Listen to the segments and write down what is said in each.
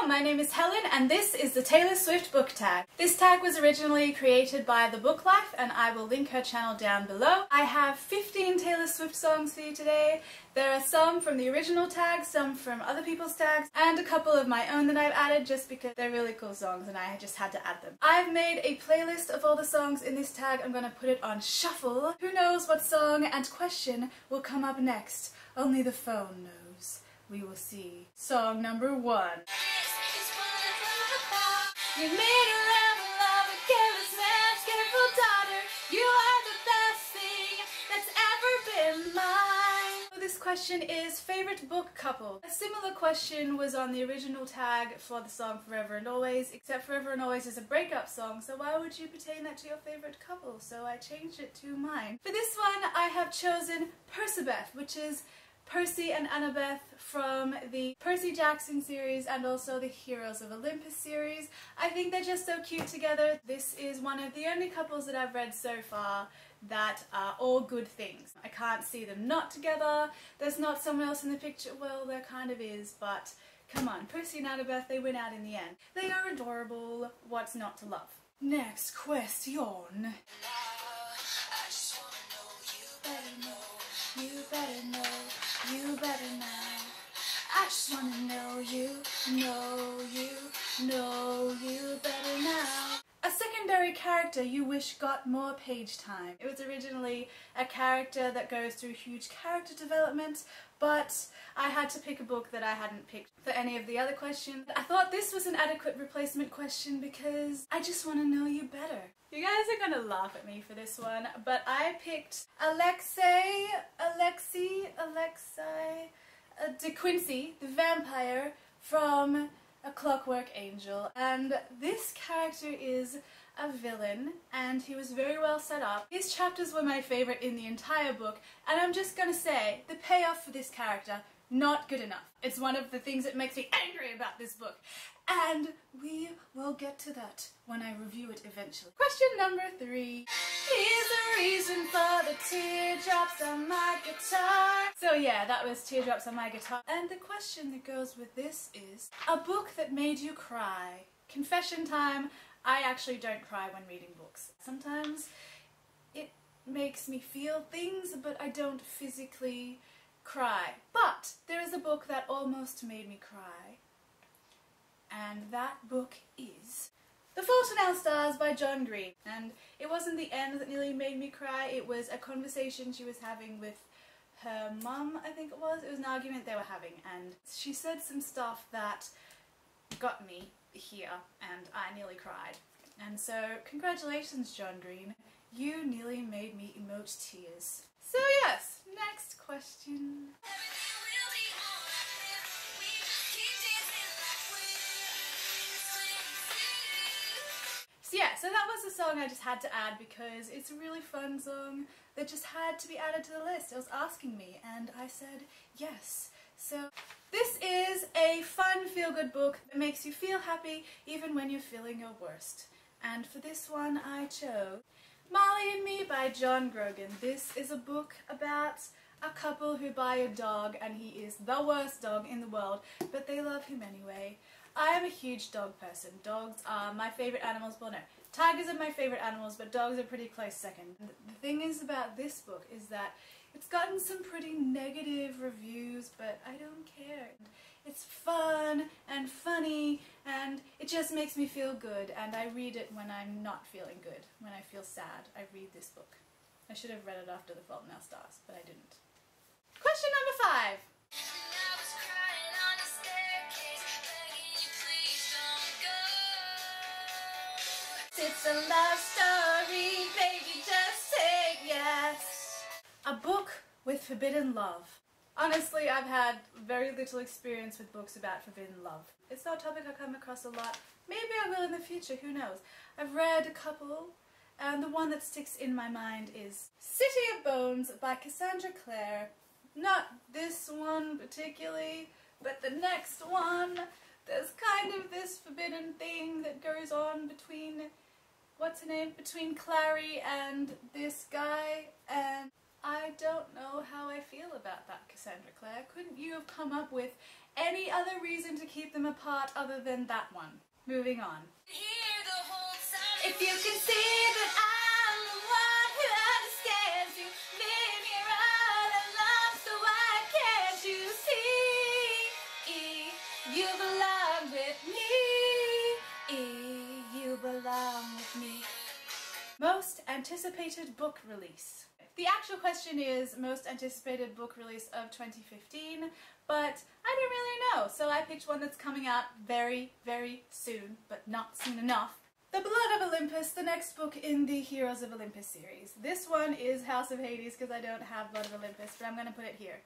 my name is Helen and this is the Taylor Swift book tag. This tag was originally created by The Book Life and I will link her channel down below. I have 15 Taylor Swift songs for you today. There are some from the original tag, some from other people's tags, and a couple of my own that I've added just because they're really cool songs and I just had to add them. I've made a playlist of all the songs in this tag. I'm going to put it on shuffle. Who knows what song and question will come up next? Only the phone knows. We will see. Song number 1. You made a rebel of a careless man, careful daughter. You are the best thing that's ever been mine. This question is favorite book couple. A similar question was on the original tag for the song Forever and Always, except Forever and Always is a breakup song, so why would you pertain that to your favorite couple? So I changed it to mine. For this one I have chosen Persebeth, which is Percy and Annabeth from the Percy Jackson series and also the Heroes of Olympus series. I think they're just so cute together. This is one of the only couples that I've read so far that are all good things. I can't see them not together. There's not someone else in the picture. Well, there kind of is, but come on, Percy and Annabeth, they win out in the end. They are adorable. What's not to love? Next question. You better know, you better know. I just wanna know you better now. A secondary character you wish got more page time. It was originally a character that goes through huge character development, but I had to pick a book that I hadn't picked for any of the other questions. I thought this was an adequate replacement question because I just want to know you better. You guys are gonna laugh at me for this one, but I picked Alexei De Quincey, the vampire from A Clockwork Angel, and this character is a villain and he was very well set up. His chapters were my favourite in the entire book, and I'm just gonna say the payoff for this character, not good enough. It's one of the things that makes me angry about this book, and we will get to that when I review it eventually. Question number 3 is the reason for the teardrops on my guitar. So yeah, that was Teardrops on My Guitar. And the question that goes with this is a book that made you cry. Confession time, I actually don't cry when reading books. Sometimes it makes me feel things, but I don't physically cry. But there is a book that almost made me cry, and that book is The Fault in Our Stars by John Green. And it wasn't the end that nearly made me cry, it was a conversation she was having with her mum, I think it was. It was an argument they were having, and she said some stuff that got me here, and I nearly cried. And so, congratulations, John Green. You nearly made me emote tears. So yes, next question. So yeah, so that was the song I just had to add because it's a really fun song that just had to be added to the list. It was asking me and I said yes. So this is a fun feel-good book that makes you feel happy even when you're feeling your worst. And for this one I chose Molly and Me by John Grogan. This is a book about a couple who buy a dog and he is the worst dog in the world, but they love him anyway. I am a huge dog person. Dogs are my favourite animals. Well, no, tigers are my favourite animals, but dogs are pretty close second. The thing is about this book is that it's gotten some pretty negative reviews, but I don't care. It's fun and funny and it just makes me feel good, and I read it when I'm not feeling good. When I feel sad, I read this book. I should have read it after The Fault in Our Stars, but I didn't. Question number 5. It's a love story, baby, just say yes. A book with forbidden love. Honestly, I've had very little experience with books about forbidden love. It's not a topic I come across a lot. Maybe I will in the future, who knows. I've read a couple, and the one that sticks in my mind is City of Bones by Cassandra Clare. Not this one particularly, but the next one. There's kind of this forbidden thing that goes on between, what's her name, between Clary and this guy, and I don't know how I feel about that, Cassandra Clare. Couldn't you have come up with any other reason to keep them apart other than that one. Moving on. If you can see that I'm the one who understands you, then you're all alone, so why can't you see? You belong with me. You belong with me. Most anticipated book release. The actual question is most anticipated book release of 2015, but I didn't really know, so I picked one that's coming out very, very soon, but not soon enough. The Blood of Olympus, the next book in the Heroes of Olympus series. This one is House of Hades because I don't have Blood of Olympus, but I'm going to put it here.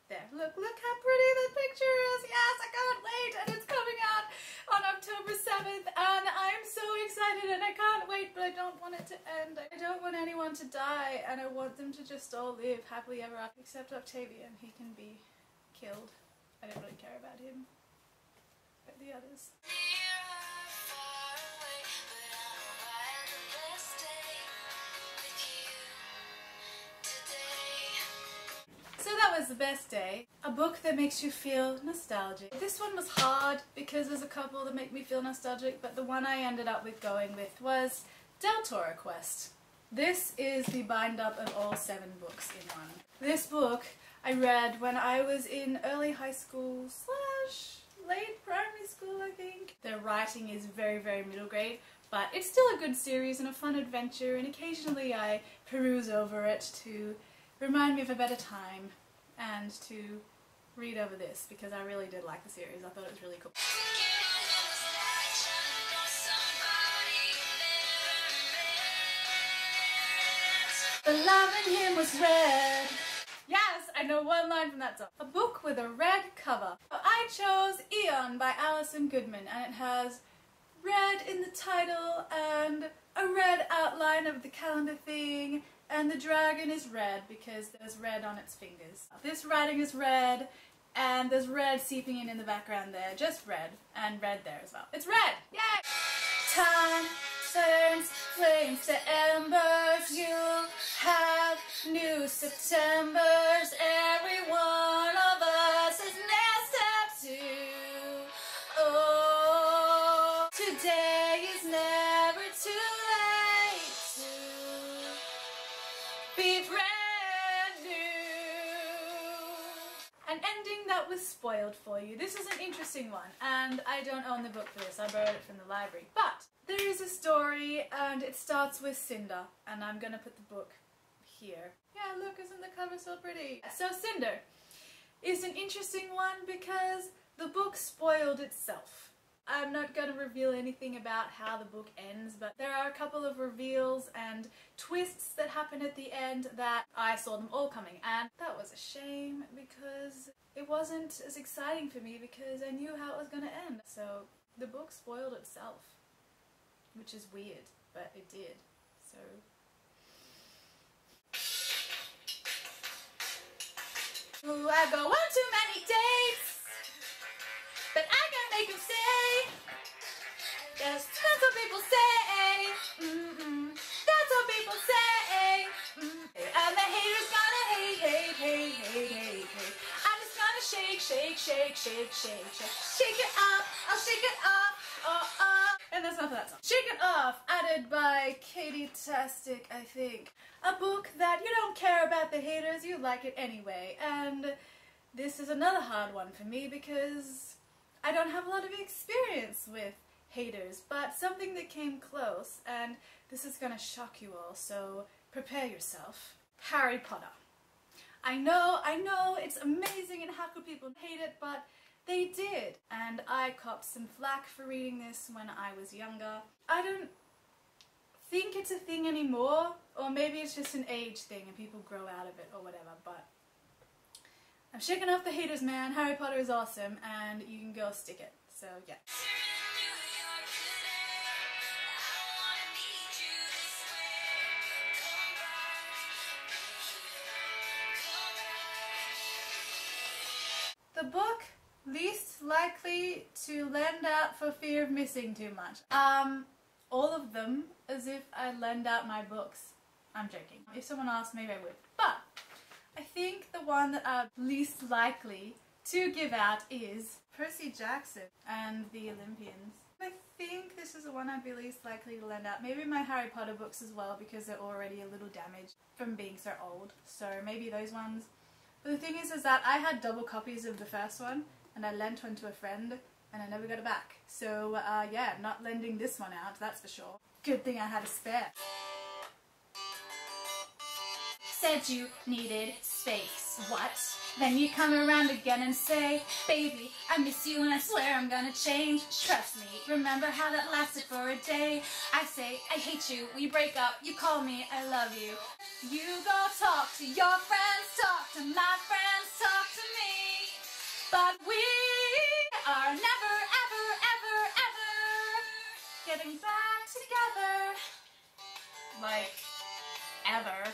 There. Look how pretty the picture is! Yes, I can't wait! And it's coming out on October 7th, and I'm so excited and I can't wait, but I don't want it to end. I don't want anyone to die, and I want them to just all live happily ever after, except Octavian. He can be killed. I don't really care about him. But the others. So that was the best day. A book that makes you feel nostalgic. This one was hard because there's a couple that make me feel nostalgic, but the one I ended up going with was Del Toro Quest. This is the bind-up of all 7 books in one. This book I read when I was in early high school / late primary school, I think. The writing is very, very middle grade, but it's still a good series and a fun adventure, and occasionally I peruse over it to remind me of a better time and to read over this because I really did like the series. I thought it was really cool. The love in him was red. Yes, I know one line from that song. A book with a red cover. I chose Eon by Alison Goodman, and it has red in the title and a red outline of the calendar thing, and the dragon is red because there's red on its fingers. This writing is red, and there's red seeping in the background there. Just red, and red there as well. It's red! Yay! Time turns flames to embers. You'll have new Septembers. Every one of us is next up to. Oh, today is never too late to be brand new. An ending that was spoiled for you. This is an interesting one, and I don't own the book for this. I borrowed it from the library. But there is a story, and it starts with Cinder, and I'm gonna put the book here. Yeah, look, isn't the cover so pretty? So Cinder is an interesting one because the book spoiled itself. I'm not going to reveal anything about how the book ends, but there are a couple of reveals and twists that happen at the end that I saw them all coming, and that was a shame because it wasn't as exciting for me because I knew how it was going to end. So the book spoiled itself, which is weird, but it did. So ooh, I go on too many dates, but I can't make them stay. Yes, that's what people say. That's what people say. And the haters gonna hate. I'm just gonna shake, shake, shake, shake, shake, shake. Shake it off, I'll shake it off. And that's enough of that song. Shake It Off, added by Katie Tastic, I think. A book that you don't care about the haters, you like it anyway. And this is another hard one for me because I don't have a lot of experience with haters, but something that came close, and this is gonna shock you all, so prepare yourself. Harry Potter. I know, it's amazing and how could people hate it, but they did. And I copped some flack for reading this when I was younger. I don't think it's a thing anymore, or maybe it's just an age thing and people grow out of it or whatever, but I'm shaking off the haters, man. Harry Potter is awesome and you can go stick it. So yeah. The book least likely to lend out for fear of missing too much. All of them, as if I lend out my books. I'm joking. If someone asked, maybe I would. But I think the one that are least likely to give out is Percy Jackson and the Olympians. I think this is the one I'd be least likely to lend out. Maybe my Harry Potter books as well, because they're already a little damaged from being so old. So maybe those ones. But the thing is that I had double copies of the first one, and I lent one to a friend, and I never got it back. So yeah, not lending this one out, that's for sure. Good thing I had a spare. Said you needed space. What? Then you come around again and say, baby, I miss you and I swear I'm gonna change. Trust me, remember how that lasted for a day? I say, I hate you, we break up, you call me, I love you. You go talk to your friends, talk to my friends, talk to me. But we are never, ever, ever, ever getting back together. Like, ever.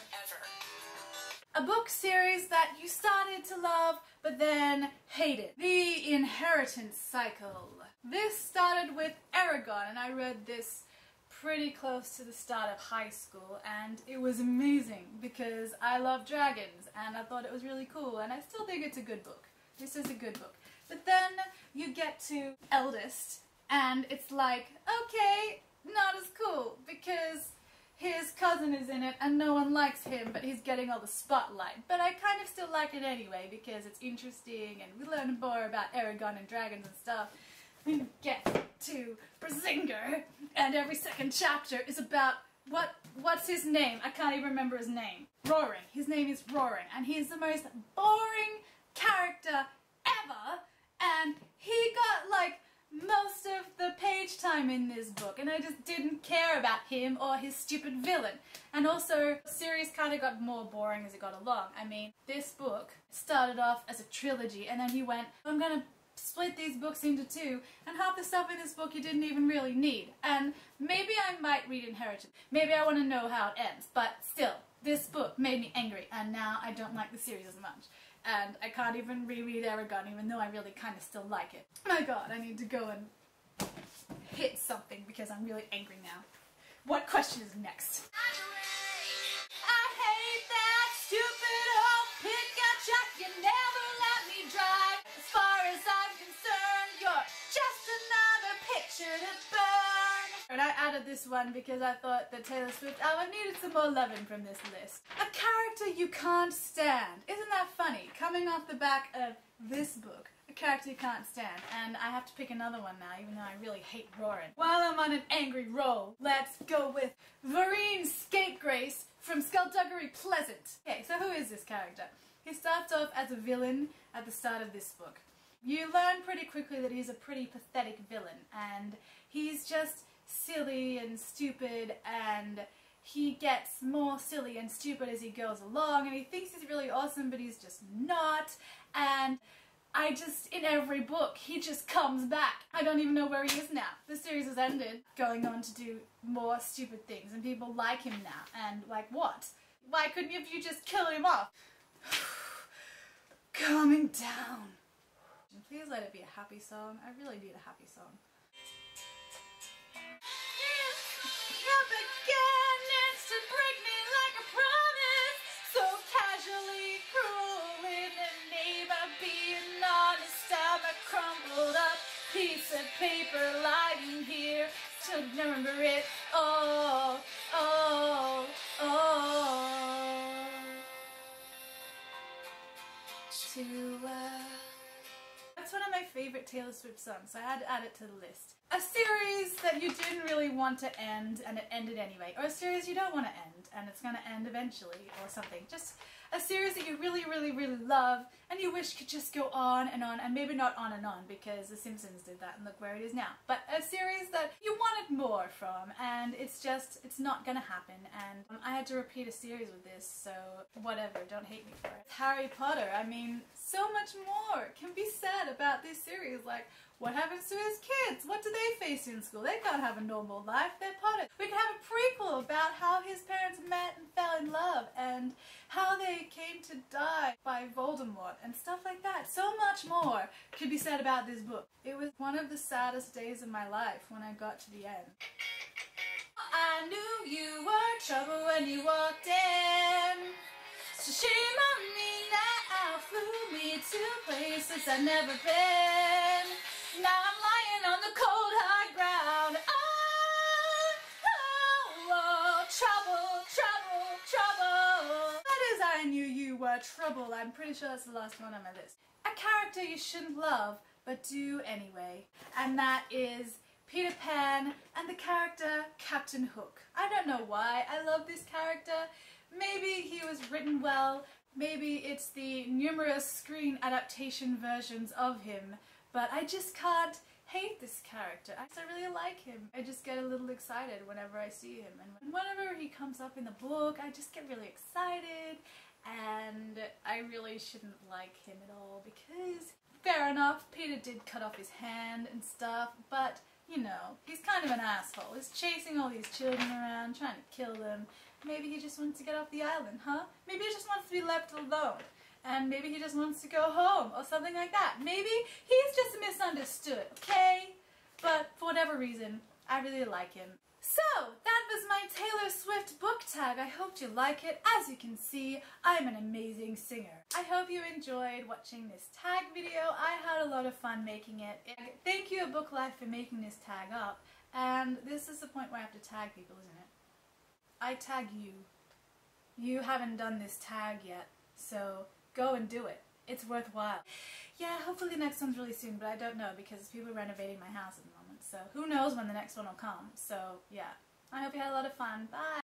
A book series that you started to love, but then hated. The Inheritance Cycle. This started with Eragon, and I read this pretty close to the start of high school, and it was amazing because I love dragons, and I thought it was really cool, and I still think it's a good book. This is a good book. But then you get to Eldest, and it's like, okay, not as cool, because his cousin is in it and no one likes him, but he's getting all the spotlight. But I kind of still like it anyway because it's interesting and we learn more about Eragon and dragons and stuff. We get to Brazinger, and every second chapter is about what's his name? I can't even remember his name. Roaring. His name is Roaring, and he's the most boring character ever, and he got like most of the page time in this book, and I just didn't care about him or his stupid villain. And also, the series kind of got more boring as it got along. I mean, this book started off as a trilogy, and then he went, I'm gonna split these books into two, and half the stuff in this book you didn't even really need. And maybe I might read Inheritance. Maybe I want to know how it ends, but still, this book made me angry, and now I don't like the series as much. And I can't even reread Eragon, even though I really kind of still like it. Oh my god, I need to go and hit something because I'm really angry now. What question is next? I hate that stupid old pickup truck, you never let me drive. As far as I'm concerned, you're just another picture to burn. And I added this one because I thought that Taylor Swift album needed some more loving from this list. A character you can't stand. Isn't that funny? Coming off the back of this book, a character you can't stand. And I have to pick another one now, even though I really hate Roaring. While I'm on an angry roll, let's go with Vereen Scapegrace from Skullduggery Pleasant. Okay, so who is this character? He starts off as a villain at the start of this book. You learn pretty quickly that he's a pretty pathetic villain, and he's just silly and stupid, and he gets more silly and stupid as he goes along, and he thinks he's really awesome, but he's just not. And in every book, he just comes back. I don't even know where he is now. The series has ended, going on to do more stupid things, and people like him now. And like, what? Why couldn't you just kill him off? Calming down. Please let it be a happy song. I really need a happy song. Up again, to break me like a promise, so casually cruel in the name of being honest. I'm a crumpled up piece of paper lying here to remember it all, all, all. That's one of my favorite Taylor Swift songs, so I had to add it to the list. A series that you didn't really want to end, and it ended anyway. Or a series you don't want to end, and it's going to end eventually, or something. Just a series that you really, really, really love, and you wish could just go on, and maybe not on and on, because The Simpsons did that, and look where it is now. But a series that you wanted more from, and it's not going to happen, and I had to repeat a series with this, so whatever, don't hate me for it. Harry Potter, I mean, so much more can be said about this series, like, what happens to his kids? What do they face in school? They can't have a normal life, they're Potter. We can have a prequel about how his parents met and fell in love, and how they came to die by Voldemort, and stuff like that. So much more could be said about this book. It was one of the saddest days of my life when I got to the end. I knew you were trouble when you walked in, so shame on me now. now flew me to places I've never been. Now I'm lying on the cold hard ground. Oh, trouble, trouble, trouble. That is, I knew you were trouble. I'm pretty sure that's the last one on my list. A character you shouldn't love, but do anyway. And that is Peter Pan and the character Captain Hook. I don't know why I love this character. Maybe he was written well, maybe it's the numerous screen adaptation versions of him, but I just can't hate this character. I really like him. I just get a little excited whenever I see him, and whenever he comes up in the book I just get really excited, and I really shouldn't like him at all because, fair enough, Peter did cut off his hand and stuff, but you know, he's kind of an asshole. He's chasing all these children around, trying to kill them. Maybe he just wants to get off the island, huh? Maybe he just wants to be left alone. And maybe he just wants to go home, or something like that. Maybe he's just misunderstood, okay? But for whatever reason, I really like him. So, that was my Taylor Swift book tag. I hope you like it. As you can see, I'm an amazing singer. I hope you enjoyed watching this tag video. I had a lot of fun making it. Thank you, Book Life, for making this tag up. And this is the point where I have to tag people, isn't it? I tag you. You haven't done this tag yet, so go and do it. It's worthwhile. Yeah, hopefully the next one's really soon, but I don't know because people are renovating my house at the moment, so who knows when the next one will come. So yeah, I hope you had a lot of fun. Bye!